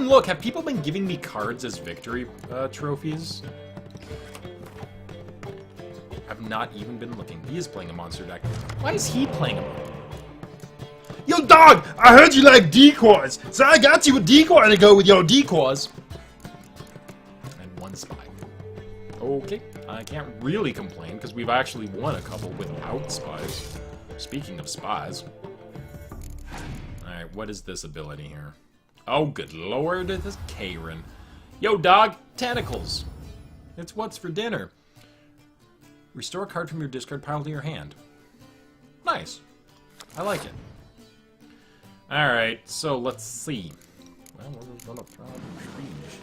even look. Have people been giving me cards as victory trophies? I've not even been looking. He is playing a monster deck. Why is he playing a... Yo, dog! I heard you like decoys, so I got you a decoy to go with your decoys. And one spy. Okay, I can't really complain, because we've actually won a couple without spies. Speaking of spies. Alright, what is this ability here? Oh, good lord, this Karen. Yo, dog! Tentacles! It's what's for dinner. Restore a card from your discard pile to your hand. Nice. I like it. Alright, so let's see. Well, we're gonna try Prestige.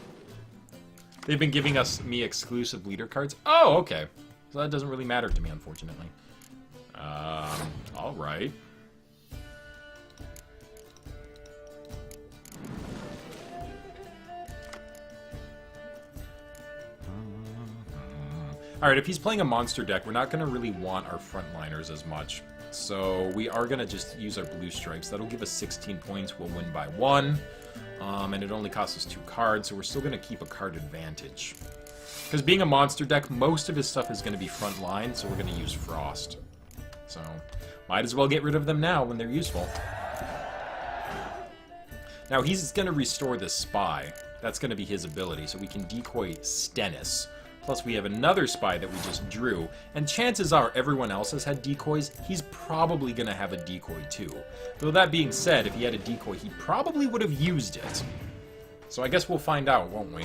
They've been giving me exclusive leader cards. Oh, okay. So that doesn't really matter to me, unfortunately. Alright. Alright, if he's playing a monster deck, we're not going to really want our frontliners as much. So we are going to just use our blue stripes. That'll give us 16 points. We'll win by 1. And it only costs us 2 cards, so we're still going to keep a card advantage. Because being a monster deck, most of his stuff is going to be frontline, so we're going to use Frost. So, might as well get rid of them now when they're useful. Now, he's going to restore the Spy. That's going to be his ability, so we can decoy Stennis. Plus, we have another spy that we just drew, and chances are everyone else has had decoys. He's probably going to have a decoy too. Though that being said, if he had a decoy, he probably would have used it. So I guess we'll find out, won't we?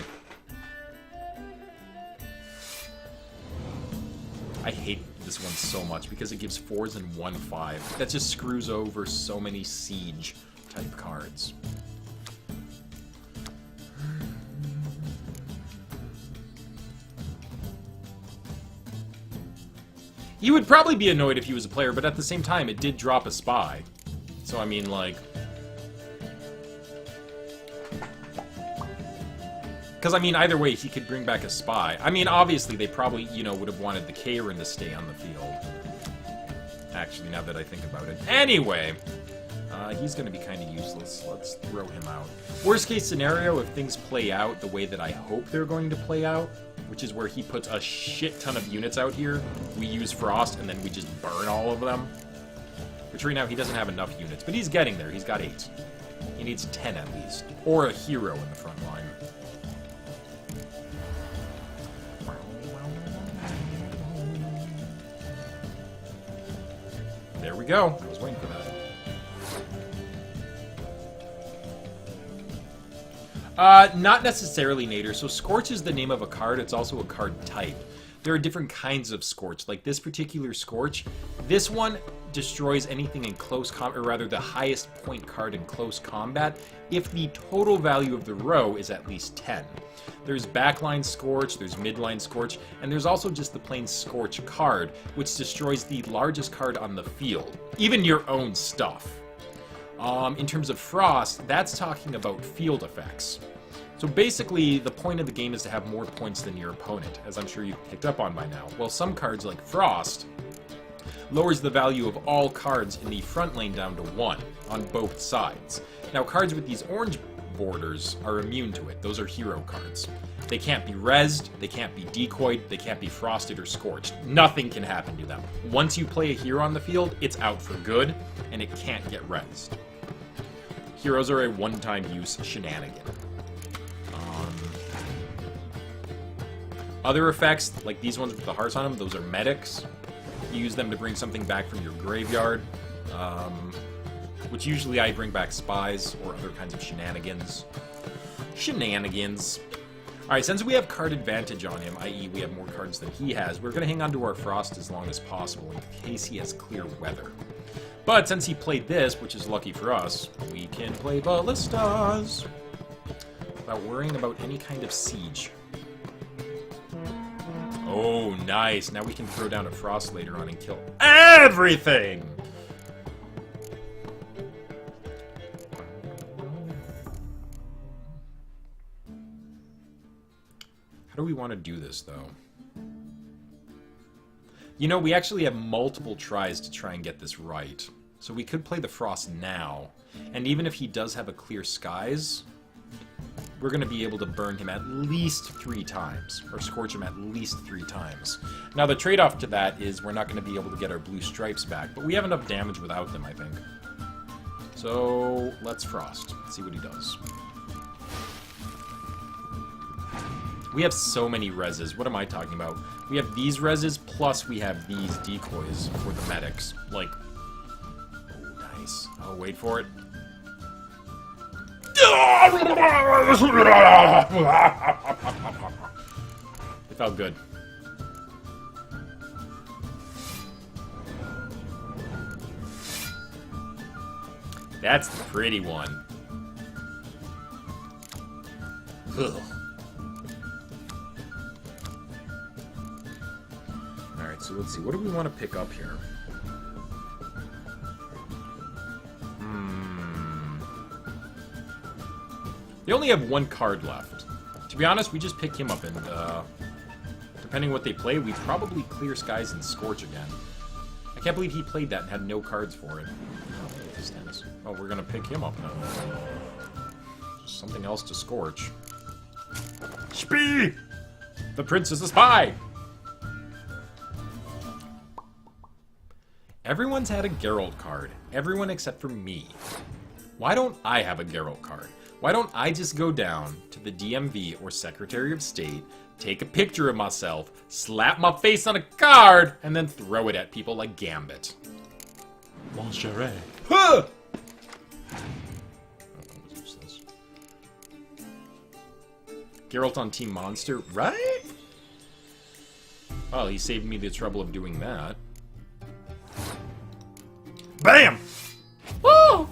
I hate this one so much because it gives 4s and 1/5. That just screws over so many siege-type cards. You would probably be annoyed if he was a player, but at the same time, it did drop a spy. So, I mean, like... Because, I mean, either way, he could bring back a spy. I mean, obviously, they probably, you know, would have wanted the Karen to stay on the field. Actually, now that I think about it. Anyway, he's going to be kind of useless. Let's throw him out. Worst case scenario, if things play out the way that I hope they're going to play out, which is where he puts a shit ton of units out here. We use Frost, and then we just burn all of them. Which right now, he doesn't have enough units, but he's getting there. He's got 8. He needs 10 at least. Or a hero in the front line. There we go. I was waiting for that. Not necessarily, Nader. So Scorch is the name of a card. It's also a card type. There are different kinds of Scorch. Like this particular Scorch, this one destroys anything in close combat, or rather the highest point card in close combat, if the total value of the row is at least 10. There's backline Scorch, there's midline Scorch, and there's also just the plain Scorch card, which destroys the largest card on the field, even your own stuff. In terms of Frost, that's talking about field effects. So basically, the point of the game is to have more points than your opponent, as I'm sure you've picked up on by now. Well, some cards like Frost lowers the value of all cards in the front lane down to 1 on both sides. Now, cards with these orange borders are immune to it. Those are hero cards. They can't be rezzed, they can't be decoyed, they can't be frosted or scorched. Nothing can happen to them. Once you play a hero on the field, it's out for good, and it can't get rezzed. Heroes are a one-time use shenanigan. Other effects, like these ones with the hearts on them, those are medics. You use them to bring something back from your graveyard, which usually I bring back spies or other kinds of shenanigans. Alright, since we have card advantage on him, i.e. we have more cards than he has, we're going to hang on to our Frost as long as possible in case he has clear weather. But since he played this, which is lucky for us, we can play Ballistas without worrying about any kind of siege. Oh, nice. Now we can throw down a Frost later on and kill everything! How do we want to do this, though? You know, we actually have multiple tries to try and get this right. So we could play the Frost now. And even if he does have a clear skies, we're going to be able to burn him at least 3 times, or scorch him at least 3 times. Now, the trade-off to that is we're not going to be able to get our blue stripes back, but we have enough damage without them, I think. So, let's Frost. Let's see what he does. We have so many reses. What am I talking about? We have these reses, plus we have these decoys for the medics. Like, oh, nice. Oh, wait for it. It felt good. That's the pretty one. Ugh. Alright, so let's see. What do we want to pick up here? They only have 1 card left. To be honest, we just pick him up, and depending what they play, we probably clear Skies and Scorch again. I can't believe he played that and had no cards for it. Oh, we're gonna pick him up now. Just something else to Scorch. Spee! The Prince is a spy! Everyone's had a Geralt card. Everyone except for me. Why don't I have a Geralt card? Why don't I just go down to the DMV or Secretary of State, take a picture of myself, slap my face on a card, and then throw it at people like Gambit? Monsieur. Huh! Geralt on Team Monster, right? Oh, he saved me the trouble of doing that. BAM! Woo!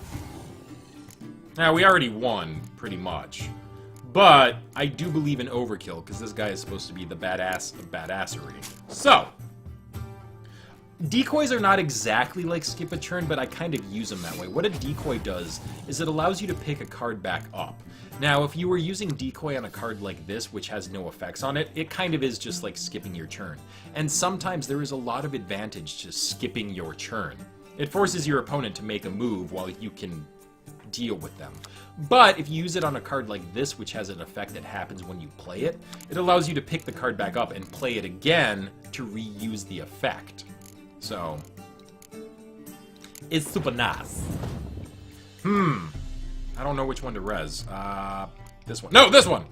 Now, we already won, pretty much. But I do believe in overkill, because this guy is supposed to be the badass of badassery. So, decoys are not exactly like skip a turn, but I kind of use them that way. What a decoy does is it allows you to pick a card back up. Now, if you were using decoy on a card like this, which has no effects on it, it kind of is just like skipping your turn. And sometimes there is a lot of advantage to skipping your turn. It forces your opponent to make a move while you can deal with them. But if you use it on a card like this, which has an effect that happens when you play it, it allows you to pick the card back up and play it again to reuse the effect. So, it's super nice. I don't know which one to res. This one. No, this one!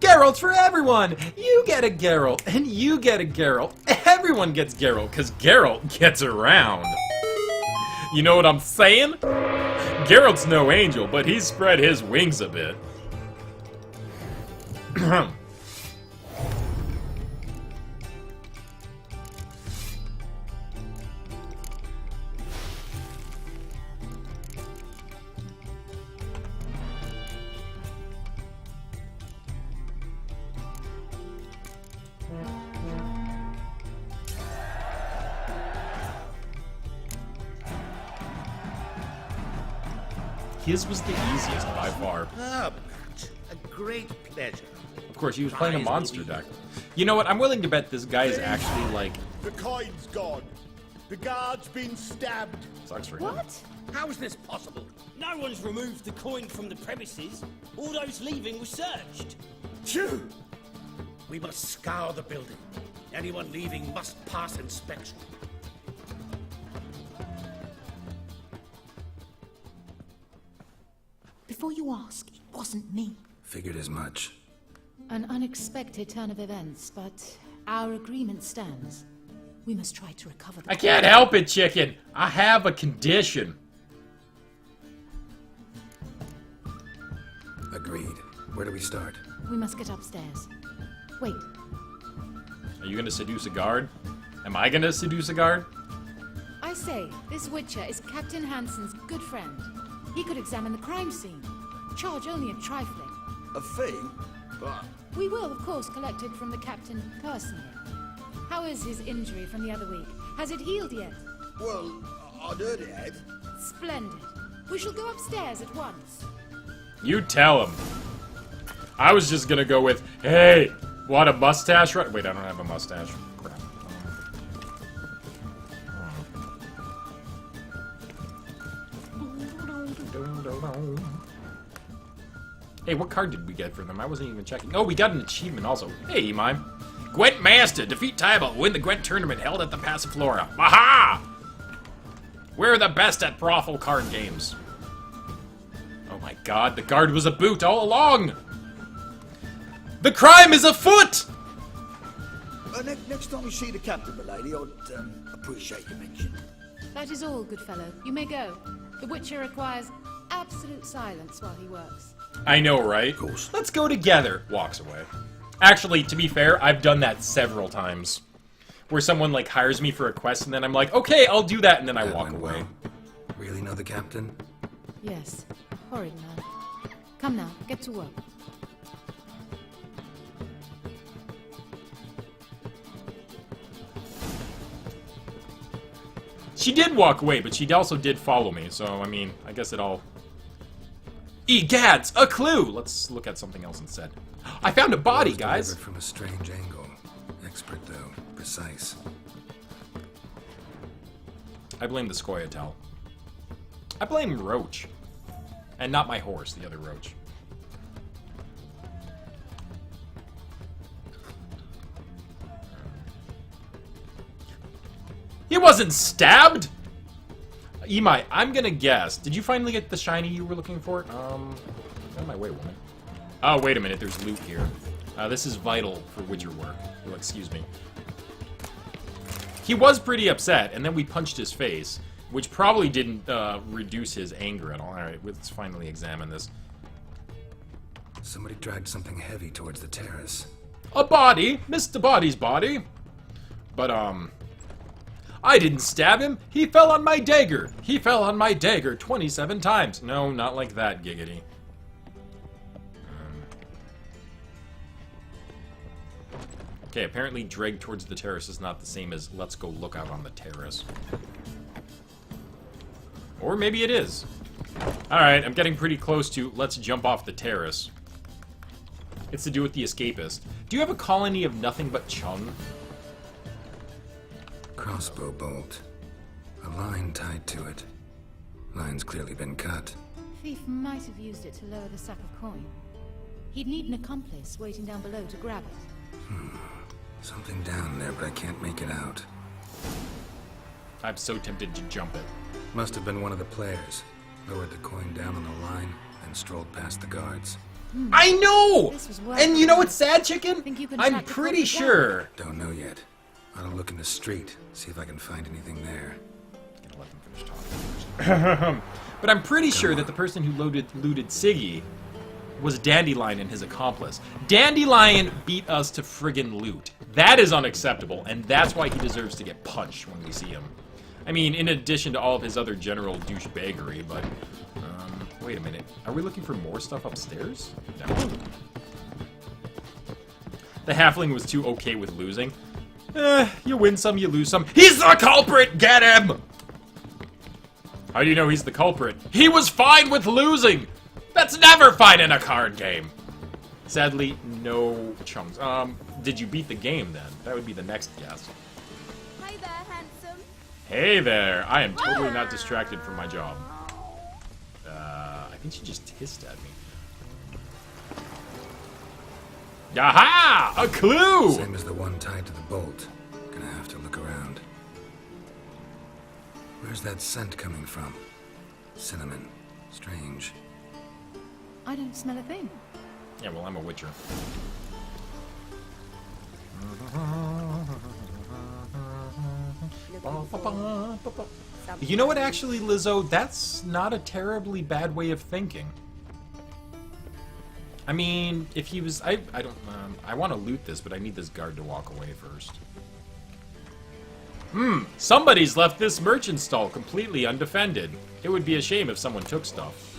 Geralt for everyone! You get a Geralt, and you get a Geralt. Everyone gets Geralt, because Geralt gets around. You know what I'm saying? Geralt's no angel, but he's spread his wings a bit. His was the easiest by far. A great pleasure. Of course, he was playing a monster deck. You know what? I'm willing to bet this guy is actually like... The coin's gone. The guard's been stabbed. Sucks for him. What? How is this possible? No one's removed the coin from the premises. All those leaving were searched. Phew! We must scour the building. Anyone leaving must pass inspection. Before you ask, it wasn't me. Figured as much. An unexpected turn of events, but our agreement stands. We must try to recover the... I can't help it, chicken. I have a condition. Agreed. Where do we start? We must get upstairs. Wait. Are you gonna seduce a guard? Am I gonna seduce a guard? I say, this Witcher is Captain Hansen's good friend. He could examine the crime scene. Charge only a trifling. A fee? But We will, of course, collect it from the captain personally. How is his injury from the other week? Has it healed yet? well, I'd heard it had. Splendid. We shall go upstairs at once. You tell him. I was just gonna go with, hey, want a mustache? Wait, I don't have a mustache. Crap. Hey, what card did we get for them? I wasn't even checking. Oh, we got an achievement also. Hey, Imai. Gwent Master. Defeat Tybalt. Win the Gwent tournament held at the Passiflora. Aha! We're the best at brothel card games. Oh my god, the guard was a boot all along! The crime is afoot! Next time you see the captain, milady, I'd appreciate your mention. That is all, good fellow. You may go. The Witcher requires absolute silence while he works. I know, right? Let's go together. Walks away. Actually, to be fair, I've done that several times. Where someone, like, hires me for a quest, and then I'm like, okay, I'll do that, and then I walk away. Well. Really know the captain? Yes. Horrid man. Come now, get to work. She did walk away, but she also did follow me, so, I mean, I guess it all... Egads! A clue! Let's look at something else instead. I found a body, Was guys! delivered from a strange angle. Expert, though. Precise. I blame the Scoia'tael. I blame Roach. And not my horse, the other Roach. He wasn't stabbed! Imai, I'm gonna guess. Did you finally get the shiny you were looking for? Get out of my way, woman. Oh, wait a minute, there's loot here. This is vital for Witcher work. Oh, excuse me. He was pretty upset, and then we punched his face, which probably didn't reduce his anger at all. Alright, let's finally examine this. Somebody dragged something heavy towards the terrace. A body! Mr. Body's body! But, I didn't stab him! He fell on my dagger! He fell on my dagger 27 times! No, not like that, Giggity. Okay, apparently drag towards the terrace is not the same as let's go look out on the terrace. Or maybe it is. Alright, I'm getting pretty close to let's jump off the terrace. It's to do with the escapist. Do you have a colony of nothing but chung? Crossbow bolt. A line tied to it. Line's clearly been cut. Thief might have used it to lower the sack of coin. He'd need an accomplice waiting down below to grab it. Something down there, but I can't make it out. I'm so tempted to jump it. Must have been one of the players. Lowered the coin down on the line and strolled past the guards. I know! This was worth And you know it. what's sad, chicken? Think you can I'm track the pretty culprit sure. Don't know yet. I'll look in the street, see if I can find anything there. Gonna let them finish talking. But I'm pretty sure that the person who looted Siggy was Dandelion and his accomplice. Dandelion beat us to friggin' loot. That is unacceptable, and that's why he deserves to get punched when we see him. I mean, in addition to all of his other general douchebaggery, but... wait a minute. Are we looking for more stuff upstairs? No. The halfling was too okay with losing. You win some, you lose some. He's the culprit! Get him! How do you know he's the culprit? He was fine with losing! That's never fine in a card game! Sadly, no chunks. Did you beat the game then? That would be the next guess. Hi there, handsome. Hey there! I am totally not distracted from my job. I think she just hissed at me. Aha! A clue! Same as the one tied to the bolt. Gonna have to look around. Where's that scent coming from? Cinnamon. Strange. I don't smell a thing. Yeah, well, I'm a witcher. You know what, actually, Lizzo? That's not a terribly bad way of thinking. I mean, if he was... I don't... I want to loot this, but I need this guard to walk away first. Somebody's left this merchant stall completely undefended. It would be a shame if someone took stuff.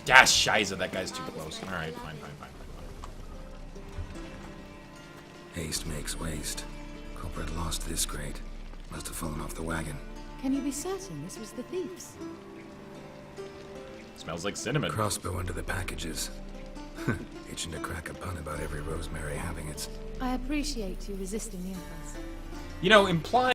Ah, shiza, that guy's too close. Alright, fine. Haste makes waste. Culprit lost this crate. Must have fallen off the wagon. Can you be certain this was the thieves? Smells like cinnamon. Crossbow under the packages. Itching to crack a pun about every rosemary having its... I appreciate you resisting the impulse. You know, implying